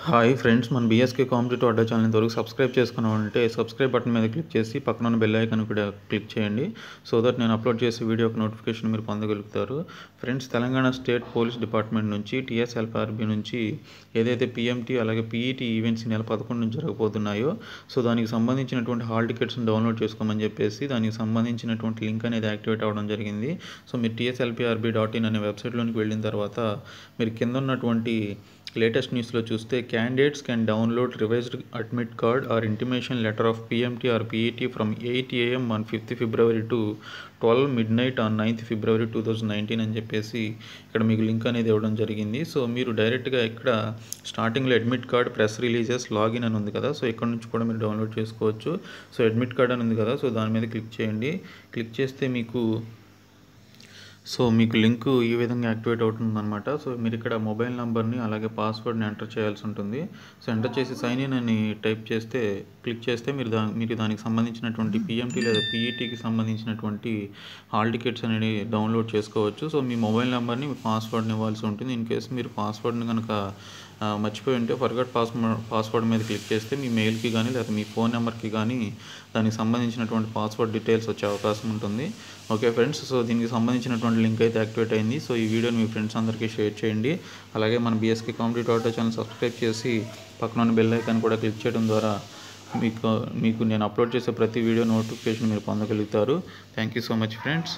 Hi friends, మన BSK competitive అడ్డా channel ఇంతవరకు subscribe చేసుకున్నామంటే సబ్స్క్రైబ్ బటన్ మీద క్లిక్ చేసి పక్కన ఉన్న బెల్ ఐకాన్ కూడా క్లిక్ చేయండి. సో దట్ నేను అప్లోడ్ చేసే వీడియోకి నోటిఫికేషన్ మీరు పొందగలుగుతారు. Friends, Telangana state police department నుంచి టీఎస్ఎల్ఆర్బీ నుంచి ఏదైతే పిఎంటీ అలాగే పీఈటీ ఈవెంట్స్ నెల 11 నుంచి జరగబోతున్నాయో సో దానికి సంబంధించినటువంటి హాల్ టికెట్స్ని డౌన్లోడ్ చేసుకోమని చెప్పేసి దానికి సంబంధించినటువంటి లింక్ అనేది యాక్టివేట్ అవ్వడం జరిగింది. సో మీరు tslprb.in అనే వెబ్సైట్లోనికి వెళ్ళిన తర్వాత మీరు కింద ఉన్నటువంటి లేటెస్ట్ న్యూస్లో చూస్తే candidates can download revised admit card or intimation letter of PMT or PET from 8 AM on 5th February to 12 midnight on 9th February 2019 అని చెప్పేసి ఇక్కడ మీకు లింక్ అనేది ఇవ్వడం జరిగింది. సో మీరు డైరెక్ట్గా ఇక్కడ స్టార్టింగ్లో admit card press releases login అని ఉంది కదా, సో ఇక్కడ నుంచి కూడా మీరు డౌన్లోడ్ చేసుకోవచ్చు. సో అడ్మిట్ కార్డ్ అని ఉంది కదా, సో దాని మీద క్లిక్ చేయండి. క్లిక్ చేస్తే మీకు లింక్ ఈ విధంగా యాక్టివేట్ అవుతుందన్నమాట. సో మీరు ఇక్కడ మొబైల్ నెంబర్ని అలాగే పాస్వర్డ్ని ఎంటర్ చేయాల్సి ఉంటుంది. సో ఎంటర్ చేసి సైన్ ఇన్ అని టైప్ చేస్తే క్లిక్ చేస్తే మీరు దానికి సంబంధించినటువంటి పిఎంటీ లేదా పీఈటీకి సంబంధించినటువంటి హాల్ టికెట్స్ అనేవి డౌన్లోడ్ చేసుకోవచ్చు. సో మీ మొబైల్ నెంబర్ని పాస్వర్డ్ని ఇవ్వాల్సి ఉంటుంది. ఇన్ కేసు మీరు పాస్వర్డ్ని కనుక మర్చిపోయి ఉంటే ఫర్గట్ పాస్వర్డ్ మీద క్లిక్ చేస్తే మీ మెయిల్కి కానీ లేదా మీ ఫోన్ నెంబర్కి కానీ దానికి సంబంధించినటువంటి పాస్వర్డ్ డీటెయిల్స్ వచ్చే అవకాశం ఉంటుంది. ఓకే ఫ్రెండ్స్, సో దీనికి సంబంధించినటువంటి లింక్ అయితే యాక్టివేట్ అయింది. సో ఈ వీడియోని మీ ఫ్రెండ్స్ అందరికీ షేర్ చేయండి. అలాగే మన బీఎస్కే కాంపిటేటివ్ అడ్డా ఛానల్ సబ్స్క్రైబ్ చేసి పక్కన ఉన్న బెల్ ఐకాన్ కూడా క్లిక్ చేయడం ద్వారా మీకు నేను అప్లోడ్ చేసే ప్రతి వీడియో నోటిఫికేషన్ మీరు పొందగలుగుతారు. Thank you so much friends.